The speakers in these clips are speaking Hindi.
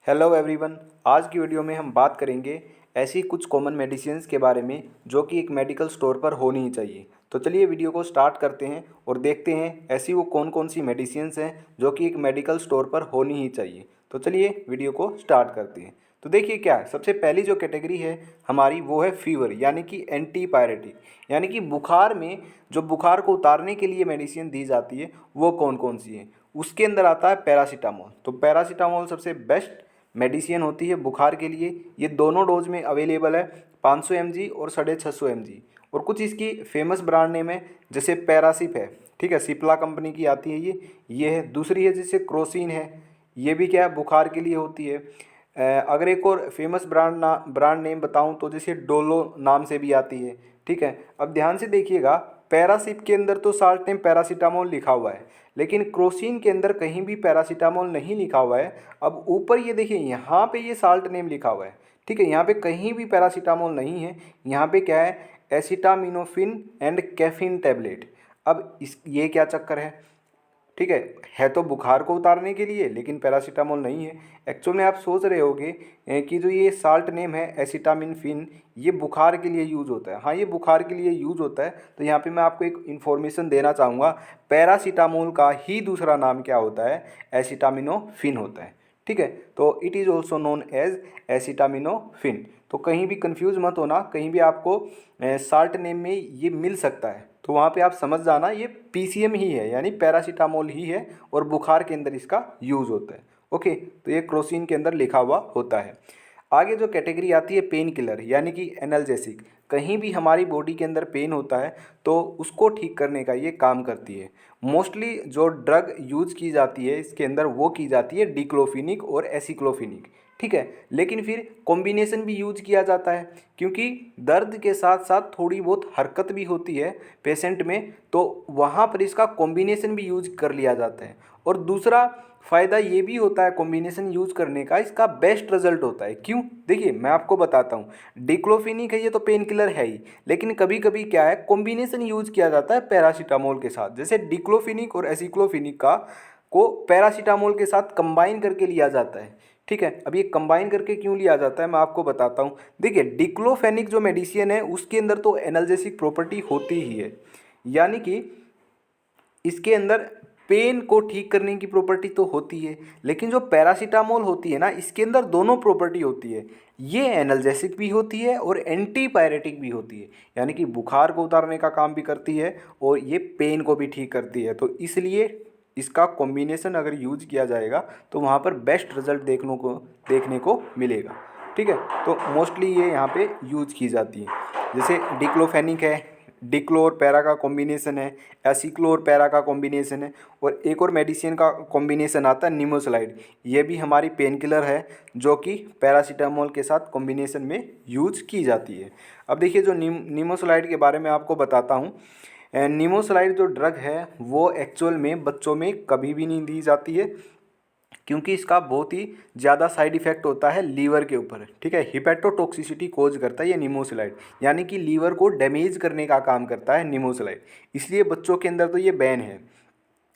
Hello everyone. आज की वीडियो में हम बात करेंगे ऐसी कुछ कॉमन मेडिसिन्स के बारे में जो कि एक मेडिकल स्टोर पर होनी ही चाहिए। तो चलिए वीडियो को स्टार्ट करते हैं और देखते हैं ऐसी वो कौन कौन सी मेडिसिन्स हैं जो कि एक मेडिकल स्टोर पर होनी ही चाहिए। तो चलिए वीडियो को स्टार्ट करते हैं। तो देखिए क्या है, सबसे पहली जो कैटेगरी है हमारी वो है फीवर यानी कि एंटीपायरेटिक, यानी कि बुखार में जो बुखार को उतारने के लिए मेडिसिन दी जाती है वो कौन कौन सी है। उसके अंदर आता है पैरासीटामोल। तो पैरासीटामोल सबसे बेस्ट मेडिसिन होती है बुखार के लिए। ये दोनों डोज में अवेलेबल है, 500 mg और 650 mg। और कुछ इसकी फेमस ब्रांड नेम है, जैसे पैरासिप है, ठीक है, सिप्ला कंपनी की आती है ये है। दूसरी है जैसे क्रोसिन है, ये भी क्या है बुखार के लिए होती है। अगर एक और फेमस ब्रांड नेम बताऊं तो जैसे डोलो नाम से भी आती है, ठीक है। अब ध्यान से देखिएगा, पैरासिप के अंदर तो साल्ट नेम पैरासीटामोल लिखा हुआ है, लेकिन क्रोसिन के अंदर कहीं भी पैरासीटामोल नहीं लिखा हुआ है। अब ऊपर ये देखिए, यहाँ पे ये साल्ट नेम लिखा हुआ है, ठीक है, यहाँ पे कहीं भी पैरासीटामोल नहीं है। यहाँ पे क्या है, एसिटामिनोफिन एंड कैफीन टैबलेट। अब इस ये क्या चक्कर है, ठीक है तो बुखार को उतारने के लिए, लेकिन पैरासीटामोल नहीं है। एक्चुअल में आप सोच रहे होगे कि जो ये साल्ट नेम है एसिटामिनोफिन, ये बुखार के लिए यूज़ होता है। हाँ, ये बुखार के लिए यूज़ होता है। तो यहाँ पे मैं आपको एक इन्फॉर्मेशन देना चाहूँगा, पैरासीटामोल का ही दूसरा नाम क्या होता है, एसिटामिनोफिन होता है, ठीक है। तो it is also known as acetaminophen. तो कहीं भी कंफ्यूज मत होना, कहीं भी आपको साल्ट नेम में ये मिल सकता है तो वहाँ पे आप समझ जाना ये पीसीएम ही है, यानी पैरासीटामोल ही है, और बुखार के अंदर इसका यूज़ होता है। ओके, तो ये क्रोसिन के अंदर लिखा हुआ होता है। आगे जो कैटेगरी आती है पेन किलर यानी कि एनाल्जेसिक। कहीं भी हमारी बॉडी के अंदर पेन होता है तो उसको ठीक करने का ये काम करती है। मोस्टली जो ड्रग यूज़ की जाती है इसके अंदर वो की जाती है डिक्लोफिनिक और एसिक्लोफिनिक, ठीक है। लेकिन फिर कॉम्बिनेशन भी यूज किया जाता है, क्योंकि दर्द के साथ साथ थोड़ी बहुत हरकत भी होती है पेशेंट में, तो वहाँ पर इसका कॉम्बिनेशन भी यूज कर लिया जाता है। और दूसरा फ़ायदा ये भी होता है कॉम्बिनेशन यूज़ करने का, इसका बेस्ट रिजल्ट होता है। क्यों, देखिए मैं आपको बताता हूँ। डिक्लोफिनिक है, ये तो पेन किलर है ही, लेकिन कभी कभी क्या है कॉम्बिनेशन यूज़ किया जाता है पैरासीटामोल के साथ। जैसे डिक्लोफिनिक और एसिक्लोफिनिक का को पैरासीटामोल के साथ कंबाइन करके लिया जाता है, ठीक है। अब ये कंबाइन करके क्यों लिया जाता है मैं आपको बताता हूँ। देखिए डिक्लोफेनिक जो मेडिसिन है उसके अंदर तो एनाल्जेसिक प्रॉपर्टी होती ही है, यानी कि इसके अंदर पेन को ठीक करने की प्रॉपर्टी तो होती है, लेकिन जो पैरासीटामोल होती है ना, इसके अंदर दोनों प्रॉपर्टी होती है। ये एनाल्जेसिक भी होती है और एंटीपायरेटिक भी होती है, यानी कि बुखार को उतारने का काम भी करती है और ये पेन को भी ठीक करती है। तो इसलिए इसका कॉम्बिनेशन अगर यूज किया जाएगा तो वहाँ पर बेस्ट रिजल्ट देखने को मिलेगा, ठीक है। तो मोस्टली ये यहाँ पे यूज की जाती है। जैसे डिक्लोफेनिक है, डिक्लोर पैरा का कॉम्बिनेशन है, एसिक्लोर पैरा का कॉम्बिनेशन है, और एक और मेडिसिन का कॉम्बिनेशन आता है निमोसलाइड। ये भी हमारी पेन किलर है जो कि पैरासीटामोल के साथ कॉम्बिनेशन में यूज की जाती है। अब देखिए जो निमोसलाइड के बारे में आपको बताता हूँ। निमोसलाइड जो ड्रग है वो एक्चुअल में बच्चों में कभी भी नहीं दी जाती है, क्योंकि इसका बहुत ही ज़्यादा साइड इफेक्ट होता है लीवर के ऊपर, ठीक है। हिपेटोटॉक्सिसिटी कोज करता है ये निमोसलाइड, यानी कि लीवर को डैमेज करने का काम करता है निमोसलाइड। इसलिए बच्चों के अंदर तो ये बैन है,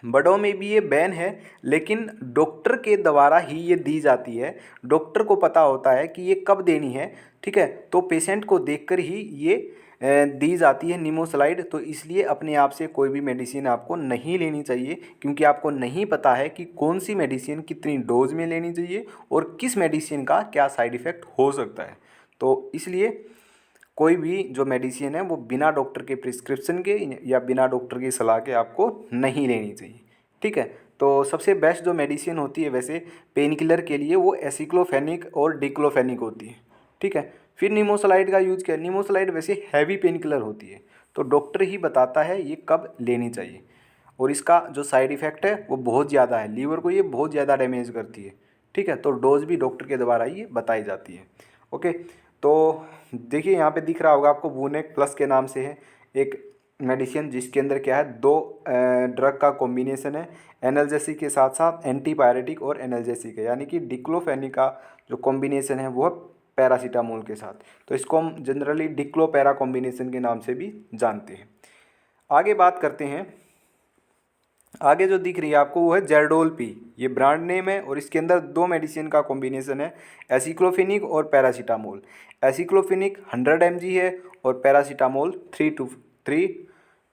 बड़ों में भी ये बैन है, लेकिन डॉक्टर के द्वारा ही ये दी जाती है। डॉक्टर को पता होता है कि ये कब देनी है, ठीक है। तो पेशेंट को देखकर ही ये दी जाती है निमोसलाइड। तो इसलिए अपने आप से कोई भी मेडिसिन आपको नहीं लेनी चाहिए, क्योंकि आपको नहीं पता है कि कौन सी मेडिसिन कितनी डोज में लेनी चाहिए और किस मेडिसिन का क्या साइड इफ़ेक्ट हो सकता है। तो इसलिए कोई भी जो मेडिसिन है वो बिना डॉक्टर के प्रिस्क्रिप्शन के या बिना डॉक्टर की सलाह के आपको नहीं लेनी चाहिए, ठीक है। तो सबसे बेस्ट जो मेडिसिन होती है वैसे पेन किलर के लिए वो एसिक्लोफेनिक और डिक्लोफेनिक होती है, ठीक है। फिर निमोसलाइड का यूज किया। निमोसलाइड वैसे हैवी पेन किलर होती है, तो डॉक्टर ही बताता है ये कब लेनी चाहिए, और इसका जो साइड इफ़ेक्ट है वो बहुत ज़्यादा है, लीवर को ये बहुत ज़्यादा डैमेज करती है, ठीक है। तो डोज भी डॉक्टर के द्वारा ही बताई जाती है। ओके, तो देखिए यहाँ पे दिख रहा होगा आपको, वूनेक प्लस के नाम से है एक मेडिसिन, जिसके अंदर क्या है दो ड्रग का कॉम्बिनेशन है। एनाल्जेसिक के साथ साथ एंटीपायरेटिक और एनाल्जेसिक है, यानी कि डिक्लोफेनिक का जो कॉम्बिनेशन है वो पैरासीटामोल के साथ। तो इसको हम जनरली डिक्लोपैरा कॉम्बिनेशन के नाम से भी जानते हैं। आगे बात करते हैं आगे जो दिख रही है आपको वो है जेरडोल पी, ये ब्रांड नेम है और इसके अंदर दो मेडिसिन का कॉम्बिनेशन है, एसिक्लोफिनिक और पैरासीटामोल। एसिक्लोफिनिक 100 mg है और पैरासीटामोल 3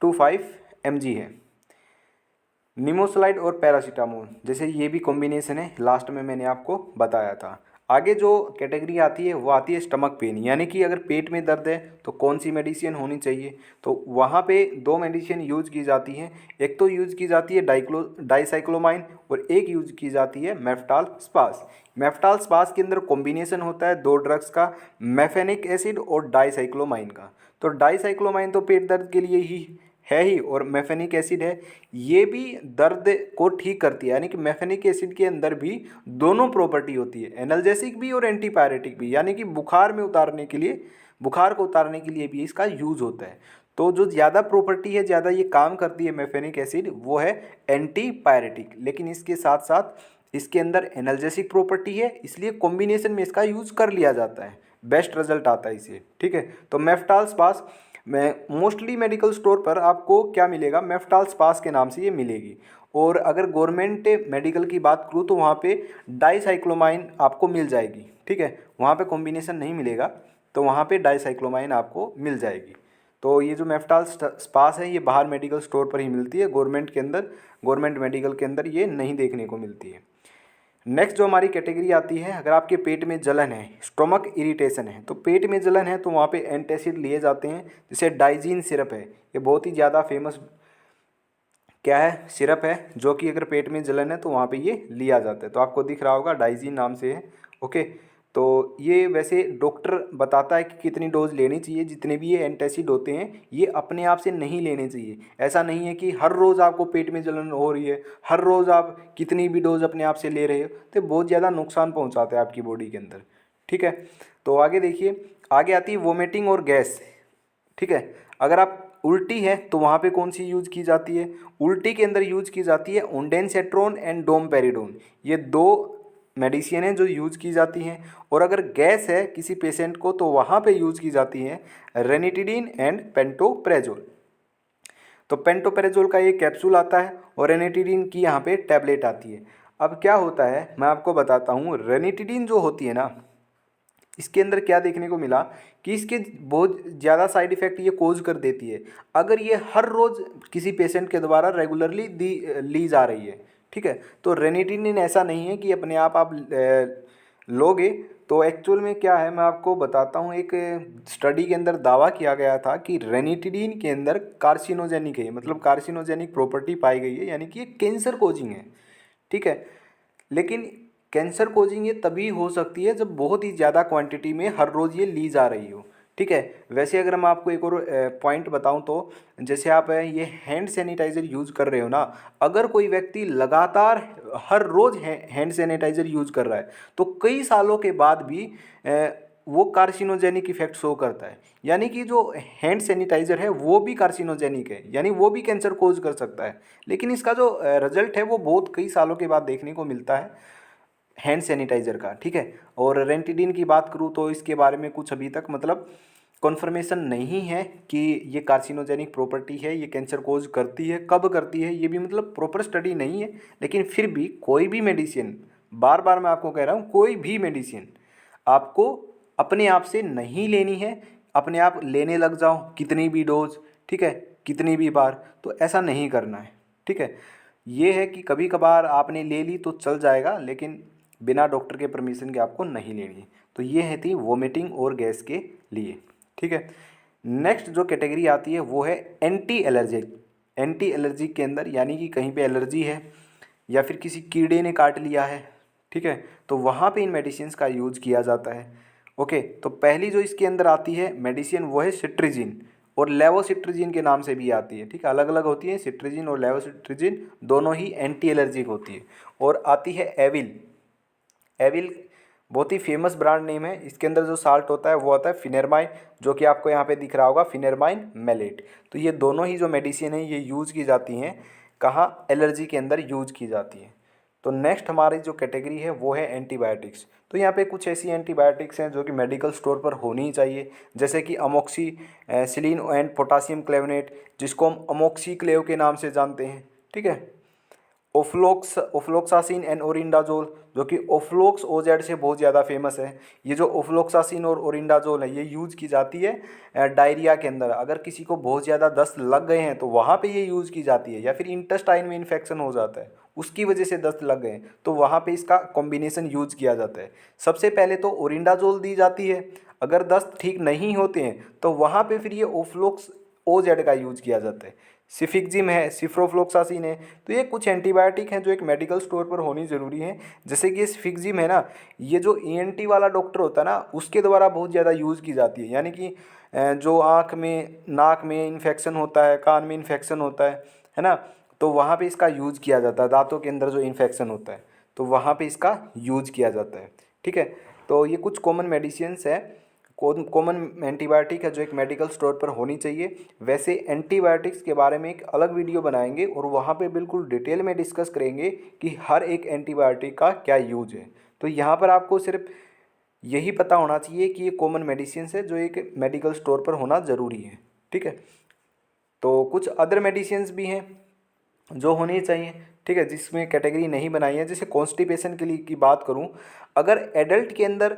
to 5 mg है। निमोसलाइड और पैरासीटामोल जैसे ये भी कॉम्बिनेशन है, लास्ट में मैंने आपको बताया था। आगे जो कैटेगरी आती है वो आती है स्टमक पेन, यानी कि अगर पेट में दर्द है तो कौन सी मेडिसिन होनी चाहिए। तो वहाँ पे दो मेडिसिन यूज की जाती हैं, एक तो यूज की जाती है डाइसाइक्लोमाइन और एक यूज की जाती है मेफ्टाल स्पास। मेफ्टाल स्पास के अंदर कॉम्बिनेशन होता है दो ड्रग्स का, मेफेनिक एसिड और डाइसाइक्लोमाइन का। तो डाइसाइक्लोमाइन तो पेट दर्द के लिए ही है ही, और मेफेनिक एसिड है, ये भी दर्द को ठीक करती है। यानी कि मेफेनिक एसिड के अंदर भी दोनों प्रॉपर्टी होती है, एनाल्जेसिक भी और एंटीपायरेटिक भी, यानी कि बुखार में उतारने के लिए, बुखार को उतारने के लिए भी इसका यूज होता है। तो जो ज़्यादा प्रॉपर्टी है, ज़्यादा ये काम करती है मेफेनिक एसिड, वो है एंटीपायरेटिक। लेकिन इसके साथ साथ इसके अंदर एनाल्जेसिक प्रॉपर्टी है, इसलिए कॉम्बिनेशन में इसका यूज कर लिया जाता है, बेस्ट रिजल्ट आता है इसे। ठीक है, तो मेफ्टाल स्पास में मोस्टली मेडिकल स्टोर पर आपको क्या मिलेगा, मेफ्टाल स्पास के नाम से ये मिलेगी। और अगर गवर्नमेंट मेडिकल की बात करूँ तो वहाँ पे डाइसाइक्लोमाइन आपको मिल जाएगी। ठीक है, वहाँ पे कॉम्बिनेशन नहीं मिलेगा, तो वहाँ पे डाइसाइक्लोमाइन आपको मिल जाएगी। तो ये जो मेफ्टाल स्पास है ये बाहर मेडिकल स्टोर पर ही मिलती है, गवर्नमेंट के अंदर, गवर्नमेंट मेडिकल के अंदर ये नहीं देखने को मिलती है। नेक्स्ट जो हमारी कैटेगरी आती है, अगर आपके पेट में जलन है, स्टोमक इरिटेशन है, तो पेट में जलन है तो वहाँ पे एंटासिड लिए जाते हैं, जैसे डाइजीन सिरप है, ये बहुत ही ज़्यादा फेमस क्या है, सिरप है, जो कि अगर पेट में जलन है तो वहाँ पे ये लिया जाता है। तो आपको दिख रहा होगा डाइजीन नाम से है। ओके, तो ये वैसे डॉक्टर बताता है कि कितनी डोज लेनी चाहिए, जितने भी ये एंटासिड होते हैं ये अपने आप से नहीं लेने चाहिए। ऐसा नहीं है कि हर रोज़ आपको पेट में जलन हो रही है, हर रोज़ आप कितनी भी डोज अपने आप से ले रहे हो, तो बहुत ज़्यादा नुकसान पहुँचाते हैं आपकी बॉडी के अंदर। ठीक है, तो आगे देखिए, आगे आती है वोमिटिंग और गैस। ठीक है, अगर आप उल्टी है तो वहाँ पे कौन सी यूज की जाती है, उल्टी के अंदर यूज की जाती है ओंडेनसेट्रोन एंड डोमपेरिडोन, ये दो मेडिसिन है जो यूज की जाती हैं। और अगर गैस है किसी पेशेंट को तो वहाँ पे यूज की जाती है रेनिटिडीन एंड पेंटोप्रेजोल। तो पेंटोप्रेजोल का ये कैप्सूल आता है और रेनिटिडीन की यहाँ पे टैबलेट आती है। अब क्या होता है मैं आपको बताता हूँ, रेनिटिडीन जो होती है ना, इसके अंदर क्या देखने को मिला कि इसके बहुत ज़्यादा साइड इफ़ेक्ट ये कोज कर देती है अगर ये हर रोज़ किसी पेशेंट के द्वारा रेगुलरली ली जा रही है। ठीक है, तो रेनिटिडिन ऐसा नहीं है कि अपने आप लोगे। तो एक्चुअल में क्या है मैं आपको बताता हूँ, एक स्टडी के अंदर दावा किया गया था कि रेनिटिडिन के अंदर कार्सिनोजेनिक है, मतलब कार्सिनोजेनिक प्रॉपर्टी पाई गई है, यानी कि ये कैंसर कोजिंग है। ठीक है, लेकिन कैंसर कोजिंग ये तभी हो सकती है जब बहुत ही ज़्यादा क्वांटिटी में हर रोज़ ये ली जा रही हो। ठीक है, वैसे अगर मैं आपको एक और पॉइंट बताऊं तो जैसे आप ये हैंड सैनिटाइज़र यूज़ कर रहे हो ना, अगर कोई व्यक्ति लगातार हर रोज़ हैंड सैनिटाइज़र यूज़ कर रहा है तो कई सालों के बाद भी वो कार्सिनोजेनिक इफेक्ट शो करता है। यानी कि जो हैंड सैनिटाइज़र है वो भी कार्सिनोजेनिक है, यानी वो भी कैंसर कोज कर सकता है। लेकिन इसका जो रिजल्ट है वो बहुत कई सालों के बाद देखने को मिलता है हैंड सैनिटाइज़र का। ठीक है, और रेंटिडिन की बात करूँ तो इसके बारे में कुछ अभी तक मतलब कॉन्फर्मेशन नहीं है कि ये कार्सिनोजेनिक प्रॉपर्टी है, ये कैंसर कोज करती है, कब करती है, ये भी मतलब प्रॉपर स्टडी नहीं है। लेकिन फिर भी कोई भी मेडिसिन, बार बार मैं आपको कह रहा हूँ, कोई भी मेडिसिन आपको अपने आप से नहीं लेनी है, अपने आप लेने लग जाओ कितनी भी डोज, ठीक है, कितनी भी बार, तो ऐसा नहीं करना है। ठीक है, ये है कि कभी कभार आपने ले ली तो चल जाएगा, लेकिन बिना डॉक्टर के परमिशन के आपको नहीं लेनी। तो ये है थी वोमिटिंग और गैस के लिए। ठीक है, नेक्स्ट जो कैटेगरी आती है वो है एंटी एलर्जिक। एंटी एलर्जिक के अंदर यानी कि कहीं पे एलर्जी है या फिर किसी कीड़े ने काट लिया है, ठीक है, तो वहाँ पे इन मेडिसिन का यूज किया जाता है। ओके, तो पहली जो इसके अंदर आती है मेडिसिन वो है सिट्रीजिन और लेवोसिट्रीजिन के नाम से भी आती है। ठीक है, अलग अलग होती है, सिट्रीजिन और लेवोसिट्रीजिन दोनों ही एंटी एलर्जिक होती है। और आती है एविल। एविल बहुत ही फेमस ब्रांड नेम है, इसके अंदर जो साल्ट होता है वो होता है फिनेरमाइन, जो कि आपको यहाँ पे दिख रहा होगा फिनेरमाइन मेलेट। तो ये दोनों ही जो मेडिसिन है ये यूज़ की जाती हैं कहाँ, एलर्जी के अंदर यूज की जाती है। तो नेक्स्ट हमारी जो कैटेगरी है वो है एंटीबायोटिक्स। तो यहाँ पे कुछ ऐसी एंटीबायोटिक्स हैं जो कि मेडिकल स्टोर पर होनी ही चाहिए, जैसे कि अमोक्सी सिलिन एंड पोटासियम क्लेवनेट, जिसको हम अमोक्सी क्लेव के नाम से जानते हैं। ठीक है, ओफ्लोक्सासिन एंड ओरिंडाजोल, जो कि ओफ्लोक्स ओजेड से बहुत ज़्यादा फेमस है। ये जो ओफ्लोक्सासिन और ओरिंडाजोल है ये यूज़ की जाती है डायरिया के अंदर। अगर किसी को बहुत ज़्यादा दस्त लग गए हैं तो वहाँ पे ये यूज़ की जाती है, या फिर इंटेस्टाइन में इन्फेक्शन हो जाता है उसकी वजह से दस्त लग गए तो वहाँ पे इसका कॉम्बिनेशन यूज किया जाता है। सबसे पहले तो ओरिंडाजोल दी जाती है, अगर दस्त ठीक नहीं होते हैं तो वहाँ पे फिर ये ओफ्लोक्स ओजेड का यूज किया जाता है। सिफिक्जिम है, सिफ्रोफ्लोक्सासिन है, तो ये कुछ एंटीबायोटिक हैं जो एक मेडिकल स्टोर पर होनी ज़रूरी है। जैसे कि ये सिफिक्जिम है ना, ये जो ईएनटी वाला डॉक्टर होता है ना उसके द्वारा बहुत ज़्यादा यूज़ की जाती है। यानी कि जो आँख में नाक में इन्फेक्शन होता है, कान में इन्फेक्शन होता है ना, तो वहाँ पे इसका यूज़ किया जाता है। दांतों के अंदर जो इन्फेक्शन होता है तो वहाँ पे इसका यूज़ किया जाता है। ठीक है, तो ये कुछ कॉमन मेडिसिन्स है, कॉमन एंटीबायोटिक है जो एक मेडिकल स्टोर पर होनी चाहिए। वैसे एंटीबायोटिक्स के बारे में एक अलग वीडियो बनाएंगे और वहाँ पे बिल्कुल डिटेल में डिस्कस करेंगे कि हर एक एंटीबायोटिक का क्या यूज है। तो यहाँ पर आपको सिर्फ यही पता होना चाहिए कि ये कॉमन मेडिसिन्स है जो एक मेडिकल स्टोर पर होना ज़रूरी है। ठीक है, तो कुछ अदर मेडिसिन्स भी हैं जो होनी चाहिए। ठीक है, जिसमें कैटेगरी नहीं बनाई है। जैसे कॉन्स्टिपेशन के लिए की बात करूं, अगर एडल्ट के अंदर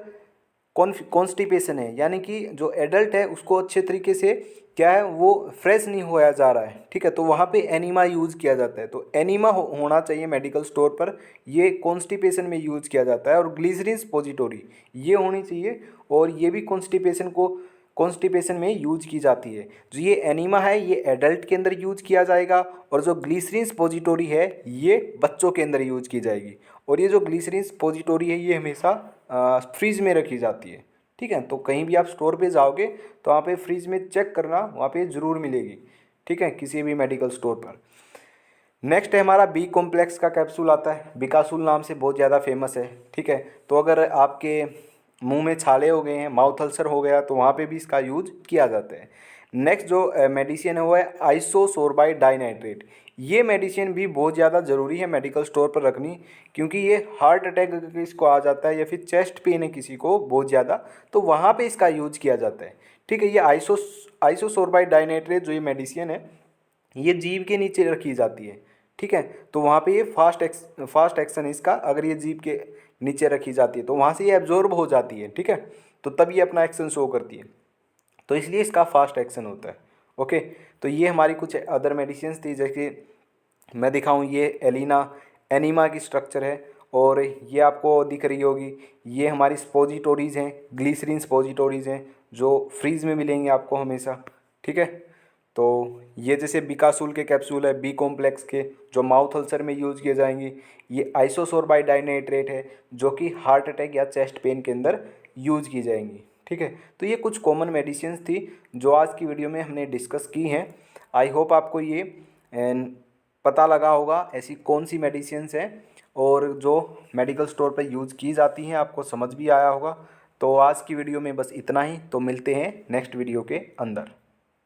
कॉन्स्टिपेशन है, यानी कि जो एडल्ट है उसको अच्छे तरीके से क्या है वो फ्रेश नहीं होया जा रहा है, ठीक है, तो वहाँ पे एनीमा यूज़ किया जाता है। तो एनीमा होना चाहिए मेडिकल स्टोर पर, ये कॉन्स्टिपेशन में यूज़ किया जाता है। और ग्लिसरीन सपोजिटोरी ये होनी चाहिए, और ये भी कॉन्स्टिपेशन में यूज की जाती है। जो ये एनीमा है ये एडल्ट के अंदर यूज किया जाएगा, और जो ग्लिसरीन सपोजिटोरी है ये बच्चों के अंदर यूज की जाएगी। और ये जो ग्लिसरीन सपोजिटोरी है ये हमेशा फ्रीज में रखी जाती है। ठीक है, तो कहीं भी आप स्टोर पे जाओगे तो वहाँ पे फ्रीज में चेक करना, वहाँ पे ज़रूर मिलेगी। ठीक है, किसी भी मेडिकल स्टोर पर। नेक्स्ट है हमारा बी कॉम्प्लेक्स का कैप्सूल आता है, बिकासूल नाम से बहुत ज़्यादा फेमस है। ठीक है, तो अगर आपके मुंह में छाले हो गए हैं, माउथ अल्सर हो गया, तो वहाँ पे भी इसका यूज किया जाता है। नेक्स्ट जो मेडिसिन है वो है आइसोसोर्बाइड डाइनाइट्रेट। ये मेडिसिन भी बहुत ज़्यादा ज़रूरी है मेडिकल स्टोर पर रखनी, क्योंकि ये हार्ट अटैक किसको आ जाता है या फिर चेस्ट पेन है किसी को बहुत ज़्यादा, तो वहाँ पे इसका यूज किया जाता है। ठीक है, ये आइसोसोर्बाइड डाइनाइट्रेट जो ये मेडिसिन है ये जीभ के नीचे रखी जाती है। ठीक है, तो वहाँ पे ये फास्ट एक्शन है इसका। अगर ये जीभ के नीचे रखी जाती है तो वहाँ से ये एब्जॉर्ब हो जाती है। ठीक है, तो तब ये अपना एक्शन शो करती है, तो इसलिए इसका फास्ट एक्शन होता है। ओके, तो ये हमारी कुछ अदर मेडिसिन थी। जैसे मैं दिखाऊं, ये एनीमा की स्ट्रक्चर है, और ये आपको दिख रही होगी, ये हमारी स्पोजिटोरीज़ हैं, ग्लिसरीन स्पोजिटोरीज़ हैं जो फ्रीज में मिलेंगे आपको हमेशा। ठीक है, तो ये जैसे बिकासूल के कैप्सूल है, बी कॉम्प्लेक्स के जो माउथ अल्सर में यूज़ किए जाएंगे। ये आइसोसोर्बाइड डाइनाइट्रेट है जो कि हार्ट अटैक या चेस्ट पेन के अंदर यूज़ की जाएंगी। ठीक है, तो ये कुछ कॉमन मेडिसिन थी जो आज की वीडियो में हमने डिस्कस की हैं। आई होप आपको ये पता लगा होगा ऐसी कौन सी मेडिसिन्स हैं और जो मेडिकल स्टोर पर यूज़ की जाती हैं, आपको समझ भी आया होगा। तो आज की वीडियो में बस इतना ही, तो मिलते हैं नेक्स्ट वीडियो के अंदर।